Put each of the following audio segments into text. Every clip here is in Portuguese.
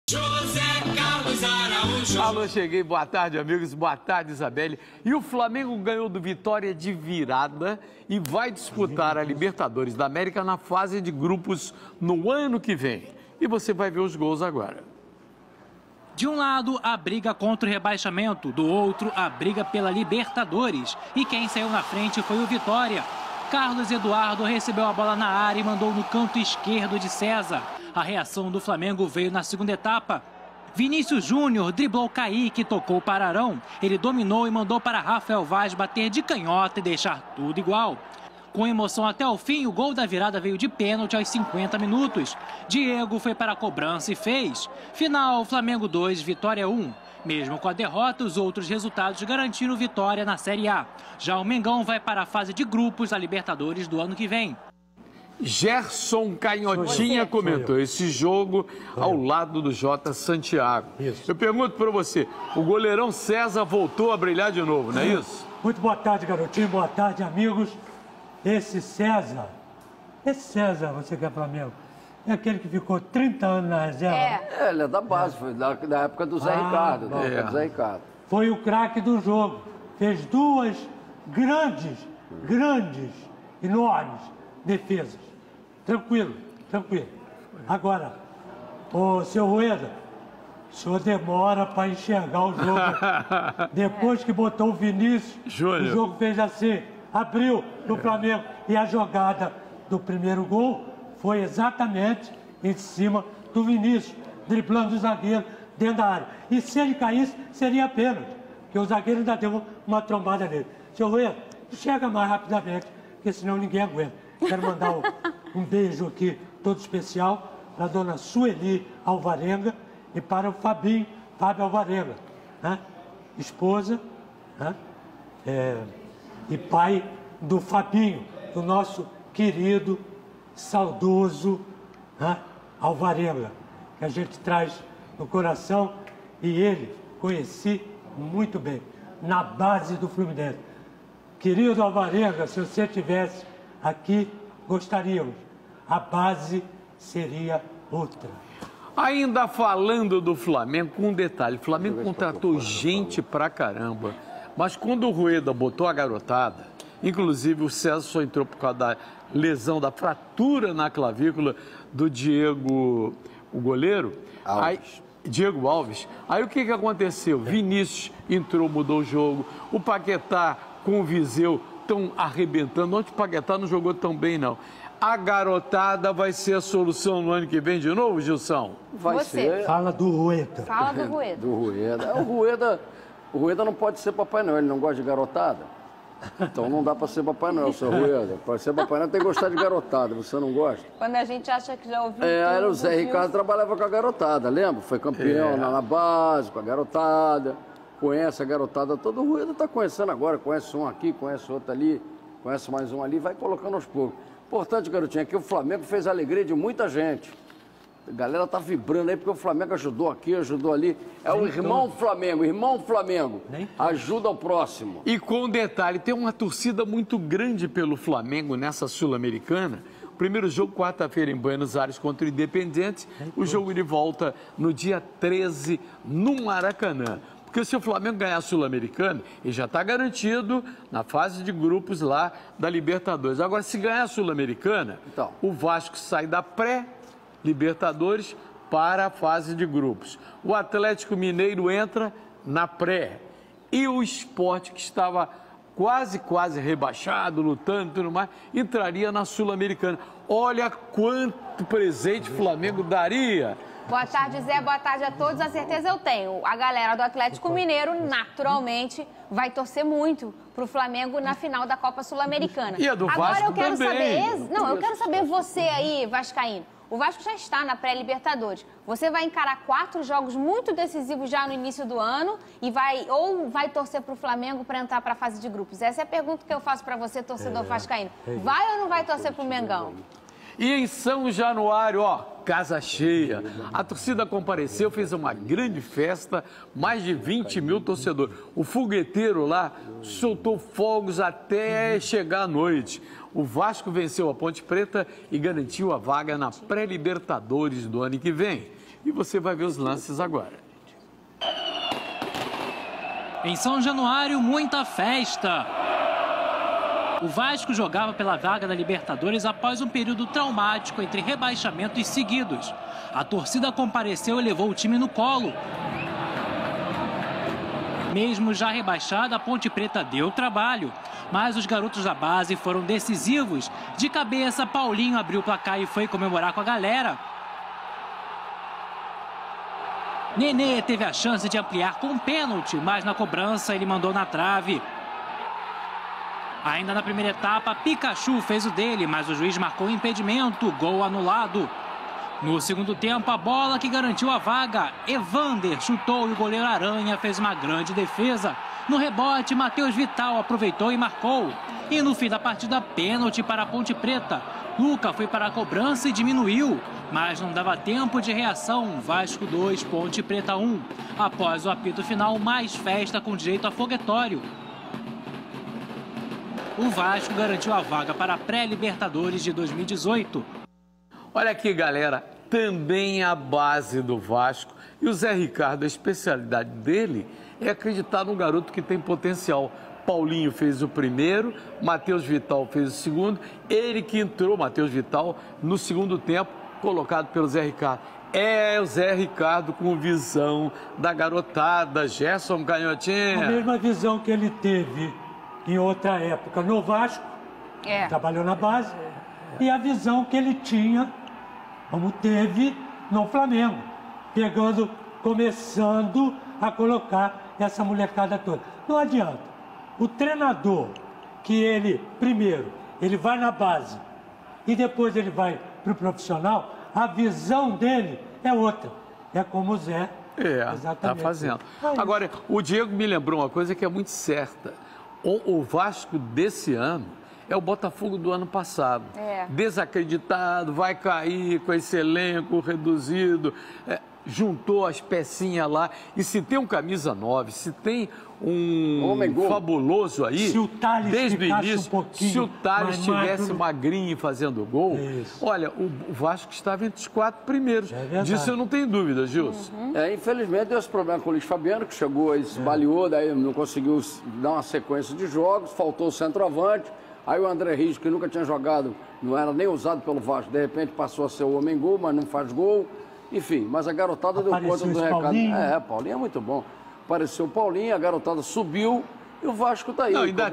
José Carlos Araújo. Alô, cheguei. Boa tarde, amigos. Boa tarde, Isabelle. E o Flamengo ganhou do Vitória de virada e vai disputar a Libertadores da América na fase de grupos no ano que vem. E você vai ver os gols agora. De um lado, a briga contra o rebaixamento, do outro, a briga pela Libertadores. E quem saiu na frente foi o Vitória. Carlos Eduardo recebeu a bola na área e mandou no canto esquerdo de César. A reação do Flamengo veio na segunda etapa. Vinícius Júnior driblou Kaique e tocou para Arão. Ele dominou e mandou para Rafael Vaz bater de canhota e deixar tudo igual. Com emoção até o fim, o gol da virada veio de pênalti aos 50 minutos. Diego foi para a cobrança e fez. Final, Flamengo 2, Vitória 1. Mesmo com a derrota, os outros resultados garantiram vitória na Série A. Já o Mengão vai para a fase de grupos da Libertadores do ano que vem. Gerson Canhotinha comentou esse jogo ao lado do Jota Santiago. Isso. Eu pergunto para você, o goleirão César voltou a brilhar de novo, não é isso? Muito boa tarde, garotinho. Boa tarde, amigos. Esse César, você que é Flamengo, é aquele que ficou 30 anos na reserva? É, ele é da base, foi da época do Zé Ricardo. Da época do Zé Ricardo. Foi o craque do jogo. Fez duas grandes, enormes defesas. Tranquilo. Agora, ô, seu Rueda, o senhor demora para enxergar o jogo. Depois que botou o Vinícius, o jogo fez assim, abriu no Flamengo. E a jogada do primeiro gol foi exatamente em cima do Vinícius, driblando o zagueiro dentro da área. E se ele caísse, seria pênalti, porque o zagueiro ainda deu uma trombada nele. Seu Rueda, enxerga mais rapidamente, porque senão ninguém aguenta. Quero mandar um beijo aqui, todo especial, para a dona Sueli Alvarenga e para o Fábio Alvarenga, né? Esposa, né? E pai do Fabinho, do nosso querido, saudoso, né? Alvarenga, que a gente traz no coração, e ele conheci muito bem, na base do Fluminense. Querido Alvarenga, se você tivesse aqui, gostaríamos. A base seria outra. Ainda falando do Flamengo, com um detalhe, o Flamengo contratou gente pra caramba, mas quando o Rueda botou a garotada, inclusive o César só entrou por causa da lesão, da fratura na clavícula do Diego, o goleiro, Diego Alves. Aí o que aconteceu? Vinícius entrou, mudou o jogo, o Paquetá com o Viseu estão arrebentando. Ontem o Paquetá não jogou tão bem, não. A garotada vai ser a solução no ano que vem de novo, Gilson? Vai ser. Fala do Rueda. Fala do Rueda. O Rueda não pode ser Papai Noel, ele não gosta de garotada. Então não dá para ser Papai Noel, seu Rueda. Para ser Papai Noel tem que gostar de garotada, você não gosta? Quando a gente acha que já ouviu Era o Zé Ricardo trabalhava com a garotada, lembra? Foi campeão na base, com a garotada. Conhece a garotada toda, o Rueda está conhecendo agora, conhece um aqui, conhece outro ali, conhece mais um ali, vai colocando aos poucos. Importante, garotinho, é que o Flamengo fez a alegria de muita gente. A galera tá vibrando aí porque o Flamengo ajudou aqui, ajudou ali. É o irmão Flamengo, ajuda o próximo. E com um detalhe, tem uma torcida muito grande pelo Flamengo nessa Sul-Americana. Primeiro jogo, quarta-feira, em Buenos Aires, contra o Independiente. O jogo de volta no dia 13, no Maracanã. Porque se o Flamengo ganhar a Sul-Americana, ele já está garantido na fase de grupos lá da Libertadores. Agora, se ganhar a Sul-Americana, o Vasco sai da pré-Libertadores para a fase de grupos. O Atlético Mineiro entra na pré. E o Sport, que estava quase rebaixado, lutando e tudo mais, entraria na Sul-Americana. Olha quanto presente o Flamengo daria. Boa tarde, Zé. Boa tarde a todos. A certeza eu tenho. A galera do Atlético Mineiro, naturalmente, vai torcer muito pro Flamengo na final da Copa Sul-Americana. E a do Vasco agora eu quero também. eu quero saber você aí, vascaíno. O Vasco já está na pré-Libertadores. Você vai encarar 4 jogos muito decisivos já no início do ano e vai torcer pro Flamengo para entrar para a fase de grupos? Essa é a pergunta que eu faço para você, torcedor vascaíno. Vai ou não vai torcer pro Mengão? E em São Januário, casa cheia. A torcida compareceu, fez uma grande festa, mais de 20 mil torcedores. O fogueteiro lá soltou fogos até chegar à noite. O Vasco venceu a Ponte Preta e garantiu a vaga na pré-Libertadores do ano que vem. e você vai ver os lances agora. Em São Januário, muita festa. O Vasco jogava pela vaga da Libertadores após um período traumático entre rebaixamentos seguidos. A torcida compareceu e levou o time no colo. Mesmo já rebaixada, a Ponte Preta deu trabalho. Mas os garotos da base foram decisivos. De cabeça, Paulinho abriu o placar e foi comemorar com a galera. Nenê teve a chance de ampliar com um pênalti, mas na cobrança ele mandou na trave. Ainda na primeira etapa, Pikachu fez o dele, mas o juiz marcou impedimento, gol anulado. No segundo tempo, a bola que garantiu a vaga, Evander chutou e o goleiro Aranha fez uma grande defesa. No rebote, Matheus Vital aproveitou e marcou. E no fim da partida, pênalti para a Ponte Preta. Luca foi para a cobrança e diminuiu, mas não dava tempo de reação. Vasco 2, Ponte Preta 1. Após o apito final, mais festa com direito a foguetório. O Vasco garantiu a vaga para a pré-Libertadores de 2018. Olha aqui, galera, também a base do Vasco. E o Zé Ricardo, a especialidade dele é acreditar num garoto que tem potencial. Paulinho fez o primeiro, Matheus Vital fez o segundo. Ele que entrou, Matheus Vital, no segundo tempo, colocado pelo Zé Ricardo. É o Zé Ricardo com visão da garotada. Gerson Canhotinha. A mesma visão que ele teve em outra época no Vasco, trabalhou na base, e a visão que ele tinha, como teve no Flamengo, começando a colocar essa molecada toda. Não adianta. O treinador, que ele, primeiro, ele vai na base e depois ele vai para o profissional, a visão dele é outra. É como o Zé. Está fazendo. Agora, o Diego me lembrou uma coisa que é muito certa. O Vasco desse ano é o Botafogo do ano passado. Desacreditado, vai cair com esse elenco reduzido. Juntou as pecinhas lá. E se tem um camisa 9, se tem um fabuloso aí, se o Thales desde o início, se o Thales tivesse magrinho fazendo gol, olha, o Vasco estava entre os 4 primeiros. Disso eu não tenho dúvida, Gilson. Infelizmente deu esse problema com o Luiz Fabiano, que chegou e se baleou, daí não conseguiu dar uma sequência de jogos, faltou o centroavante. Aí o André Rios, que nunca tinha jogado, não era nem usado pelo Vasco, de repente passou a ser o homem-gol, mas não faz gol. Enfim, mas a garotada deu conta do recado. Paulinho. Paulinho é muito bom. Apareceu o Paulinho, a garotada subiu e o Vasco está aí. Não, ainda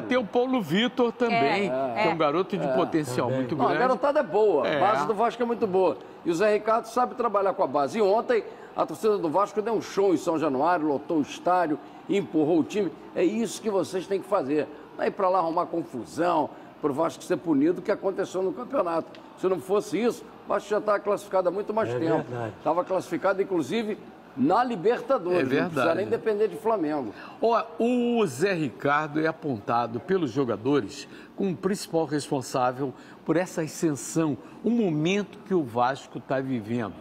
tem o Paulo Vitor também, que é um garoto de potencial muito grande. A garotada é boa, a base do Vasco é muito boa. E o Zé Ricardo sabe trabalhar com a base. E ontem a torcida do Vasco deu um show em São Januário, lotou o estádio, empurrou o time. É isso que vocês têm que fazer. Não é ir para lá arrumar confusão, para o Vasco ser punido, o que aconteceu no campeonato. Se não fosse isso, o Vasco já estava classificado há muito mais tempo. Estava classificado, inclusive, na Libertadores. Não precisa nem depender de Flamengo. O Zé Ricardo é apontado pelos jogadores como o principal responsável por essa ascensão, o momento que o Vasco está vivendo.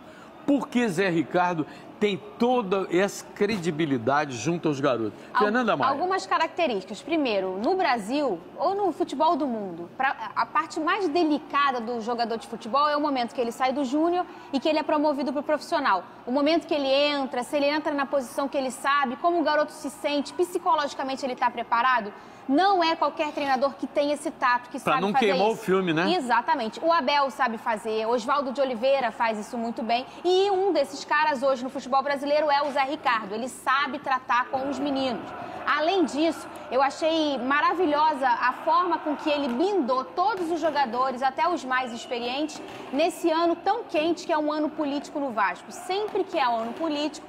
Porque Zé Ricardo tem toda essa credibilidade junto aos garotos. Fernanda Maia. Algumas características. Primeiro, no Brasil, ou no futebol do mundo, a parte mais delicada do jogador de futebol é o momento que ele sai do júnior e que ele é promovido para o profissional. O momento que ele entra, se ele entra na posição que ele sabe, como o garoto se sente, psicologicamente ele está preparado. Não é qualquer treinador que tem esse tato, que sabe fazer isso. Para não queimar o filme, né? Exatamente. O Abel sabe fazer, Oswaldo de Oliveira faz isso muito bem. E um desses caras hoje no futebol brasileiro é o Zé Ricardo. Ele sabe tratar com os meninos. Além disso, eu achei maravilhosa a forma com que ele blindou todos os jogadores, até os mais experientes, nesse ano tão quente que é um ano político no Vasco. Sempre que é um ano político,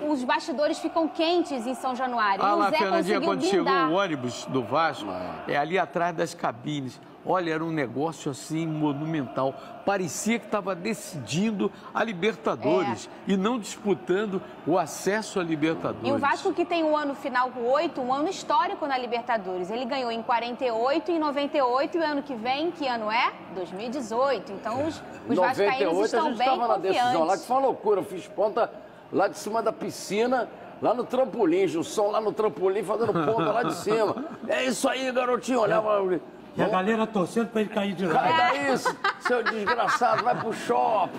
os bastidores ficam quentes em São Januário. Ah, e o lá, Zé Fernandinha, quando blindar. chegou o ônibus do Vasco, é ali atrás das cabines. Olha, era um negócio assim monumental. Parecia que estava decidindo a Libertadores e não disputando o acesso à Libertadores. E o Vasco, que tem um ano final 8, um ano histórico na Libertadores. Ele ganhou em 48 e em 98 e o ano que vem, que ano é? 2018. Então os vascaínos estão bem confiantes. 98 a gente estava na decisão lá, que foi uma loucura. Eu fiz ponta lá de cima da piscina, lá no trampolim, Gilson lá no trampolim, fazendo ponta lá de cima. É isso aí, garotinho, olhava... E a galera torcendo para ele cair de lá. Cai daí, seu desgraçado, vai pro shopping.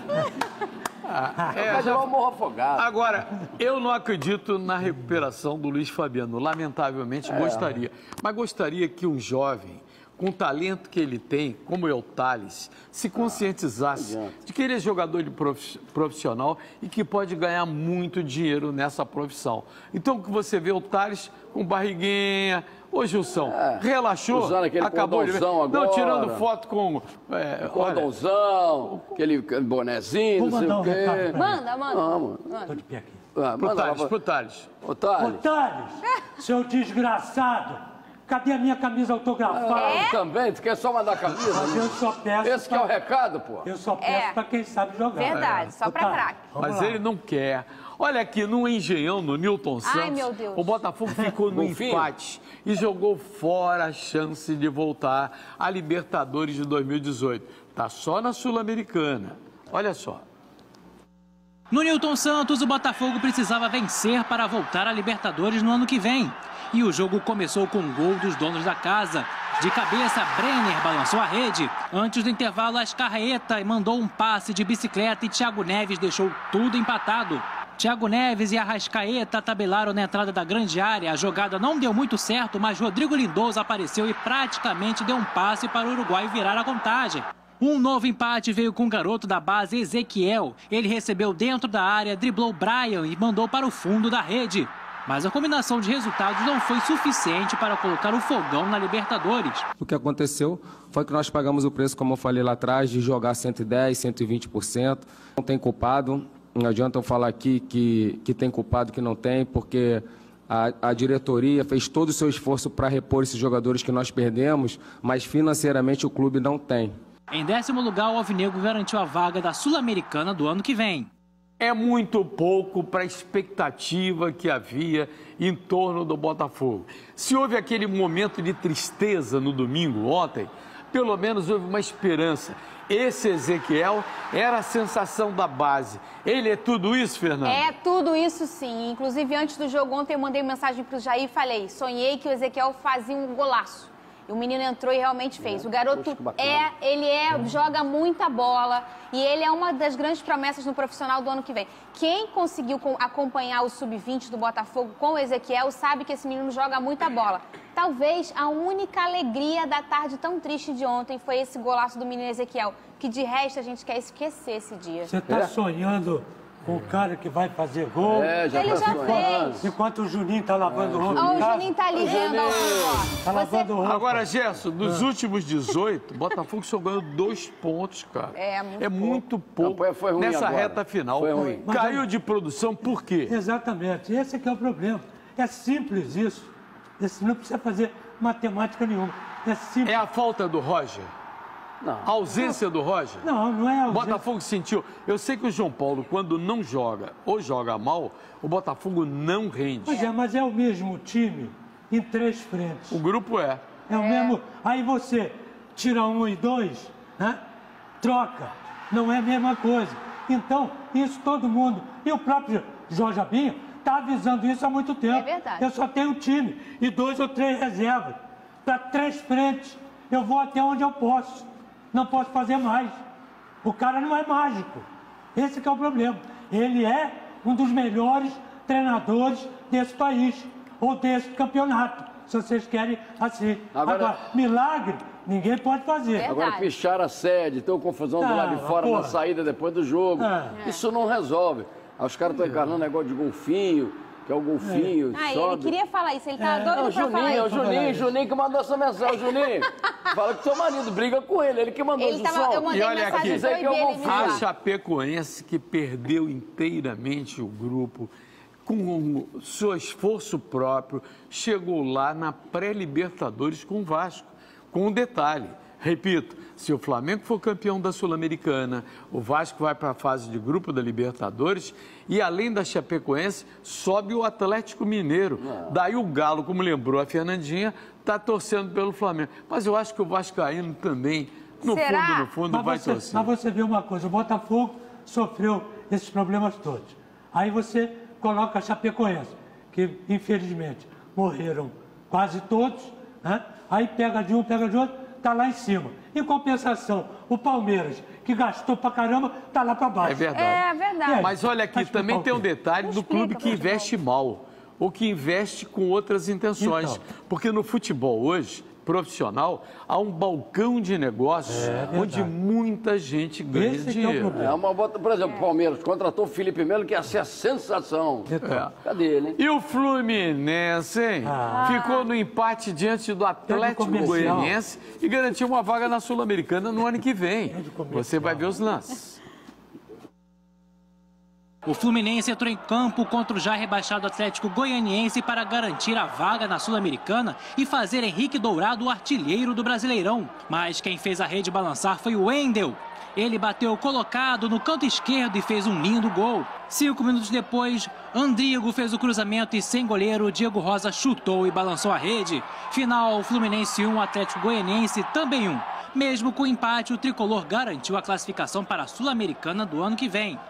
Mas é um Morro Afogado. Agora, eu não acredito na recuperação do Luiz Fabiano. Lamentavelmente, gostaria. Mas gostaria que um jovem, com o talento que ele tem, como é o Thales, se conscientizasse de que ele é jogador de profissional e que pode ganhar muito dinheiro nessa profissão. Então, que você vê o Thales com barriguinha. Ô, Gilson, relaxou, usando aquele acabou de ver. cordãozão agora. Não, tirando foto com... Cordãozão, aquele bonezinho, não sei o quê. Manda. Tô de pé aqui. Pro Thales. Ô, Thales. Ô, Thales, seu desgraçado, cadê a minha camisa autografada? Também? Tu quer só mandar a camisa? Mas eu só peço. Esse que é o recado, pô. Eu só peço pra quem sabe jogar. Verdade, só pra craque. Mas ele não quer. Olha aqui, no Engenhão, no Newton Santos, meu Deus. o Botafogo ficou no empate e jogou fora a chance de voltar à Libertadores de 2018. Tá só na Sul-Americana. Olha só. No Newton Santos, o Botafogo precisava vencer para voltar à Libertadores no ano que vem. E o jogo começou com um gol dos donos da casa. De cabeça, Brenner balançou a rede. Antes do intervalo, Ascarreta mandou um passe de bicicleta e Thiago Neves deixou tudo empatado. Thiago Neves e Arrascaeta tabelaram na entrada da grande área. A jogada não deu muito certo, mas Rodrigo Lindoso apareceu e praticamente deu um passe para o Uruguai virar a contagem. Um novo empate veio com o garoto da base Ezequiel. Ele recebeu dentro da área, driblou Brian e mandou para o fundo da rede. Mas a combinação de resultados não foi suficiente para colocar o Fogão na Libertadores. O que aconteceu foi que nós pagamos o preço, como eu falei lá atrás, de jogar 110%, 120%. Não tem culpado. Não adianta eu falar aqui que tem culpado, que não tem, porque a diretoria fez todo o seu esforço para repor esses jogadores que nós perdemos, mas financeiramente o clube não tem. Em 10º lugar, o Alvinegro garantiu a vaga da Sul-Americana do ano que vem. É muito pouco para a expectativa que havia em torno do Botafogo. Se houve aquele momento de tristeza no domingo, ontem, pelo menos houve uma esperança. Esse Ezequiel era a sensação da base. Ele é tudo isso, Fernando? É tudo isso, sim. Inclusive, antes do jogo ontem, eu mandei mensagem para o Jair e falei, sonhei que o Ezequiel fazia um golaço. E o menino entrou e realmente fez. O garoto joga muita bola e ele é uma das grandes promessas no profissional do ano que vem. Quem conseguiu acompanhar o Sub-20 do Botafogo com o Ezequiel sabe que esse menino joga muita bola. Talvez a única alegria da tarde tão triste de ontem foi esse golaço do menino Ezequiel, que de resto a gente quer esquecer esse dia. Você tá sonhando com o cara que vai fazer gol? Ele já fez. Enquanto o Juninho tá lavando roupa. O Juninho tá ali vendo. Tá lavando roupa. Agora, Gerson, nos últimos 18, o Botafogo só ganhou 2 pontos, cara. É muito pouco. Foi ruim nessa agora. reta final. Foi ruim. Caiu de produção por quê? Exatamente. Esse é que é o problema. É simples isso. Esse não precisa fazer matemática nenhuma. É simples. É a falta do Roger? Não. A ausência do Roger? Não é O ausência. Botafogo sentiu. Eu sei que o João Paulo, quando não joga ou joga mal, o Botafogo não rende. Mas é o mesmo time em 3 frentes. O grupo é. É o mesmo. Aí você tira 1 e 2, né? Troca. Não é a mesma coisa. Então, isso todo mundo. E o próprio Jorge Abinho está avisando isso há muito tempo. É verdade. Eu só tenho um time e 2 ou 3 reservas. Para 3 frentes. Eu vou até onde eu posso. Não posso fazer mais. O cara não é mágico. Esse que é o problema. Ele é um dos melhores treinadores desse país, ou desse campeonato, se vocês querem assim. Agora milagre, ninguém pode fazer. Verdade. Agora picharam a sede, tem uma confusão do lado de fora na saída depois do jogo. Isso não resolve. Aí os caras estão encarnando negócio de golfinho, que é o golfinho. Ele queria falar isso, ele tá doido pra falar isso. Juninho que mandou essa mensagem. Juninho, fala que seu marido briga com ele que mandou esse som. Eu mandei E olha mensagem aqui, pro ele a Chapecoense, que perdeu inteiramente o grupo, com o seu esforço próprio, chegou lá na pré-Libertadores com o Vasco. Com um detalhe, repito, se o Flamengo for campeão da Sul-Americana, o Vasco vai para a fase de grupo da Libertadores e, além da Chapecoense, sobe o Atlético Mineiro. Daí o Galo, como lembrou a Fernandinha, está torcendo pelo Flamengo. Mas eu acho que o Vascaíno também, no fundo, vai torcer. Mas você vê uma coisa, o Botafogo sofreu esses problemas todos. Aí você coloca a Chapecoense, que infelizmente morreram quase todos, né? Aí pega de um, pega de outro, tá lá em cima. Em compensação, o Palmeiras, que gastou pra caramba, tá lá pra baixo. É verdade. É verdade. Mas olha aqui, também tem um detalhe do clube que investe mal ou que investe com outras intenções. Então. Porque no futebol hoje, profissional, há um balcão de negócios onde muita gente ganha Esse que é o dinheiro. problema. Por exemplo, o Palmeiras contratou o Felipe Melo, que ia ser a sensação. Cadê ele, hein? E o Fluminense, hein? Ficou no empate diante do Atlético comercial. Goianiense e garantiu uma vaga na Sul-Americana no ano que vem. Você vai ver os lances. O Fluminense entrou em campo contra o já rebaixado Atlético Goianiense para garantir a vaga na Sul-Americana e fazer Henrique Dourado o artilheiro do Brasileirão. Mas quem fez a rede balançar foi o Wendel. Ele bateu colocado no canto esquerdo e fez um lindo gol. 5 minutos depois, Andrigo fez o cruzamento e sem goleiro, Diego Rosa chutou e balançou a rede. Final, Fluminense 1, Atlético Goianiense também 1. Mesmo com o empate, o tricolor garantiu a classificação para a Sul-Americana do ano que vem.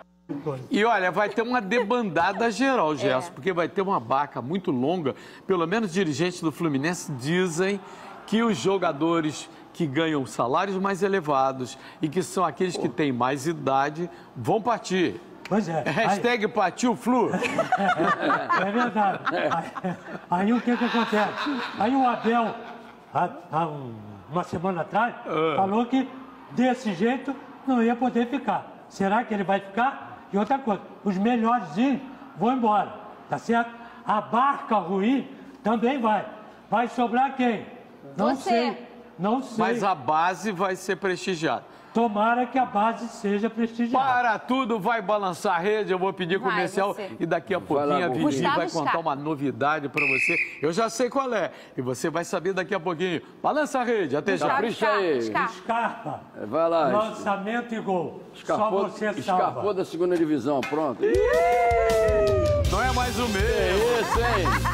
E olha, vai ter uma debandada geral, Gerson, porque vai ter uma barca muito longa. Pelo menos dirigentes do Fluminense dizem que os jogadores que ganham salários mais elevados e que são aqueles que têm mais idade vão partir. Pois é. Hashtag partiu Flu. É verdade. Aí o que acontece? Aí o Abel, há uma semana atrás, falou que desse jeito não ia poder ficar. Será que ele vai ficar? E outra coisa, os melhorzinhos vão embora, tá certo? A barca ruim também vai. Vai sobrar quem? Não sei. Não sei. Mas a base vai ser prestigiada. Tomara que a base seja prestigiada. Para tudo, vai balançar a rede, eu vou pedir comercial e daqui a pouquinho a Vivi vai contar uma novidade para você. Eu já sei qual é e você vai saber daqui a pouquinho. Balança a rede, até já. Scarpa. Vai lá. Lançamento e gol. Só você salva. Escapou da segunda divisão, pronto. Não é mais o mesmo. É isso, hein?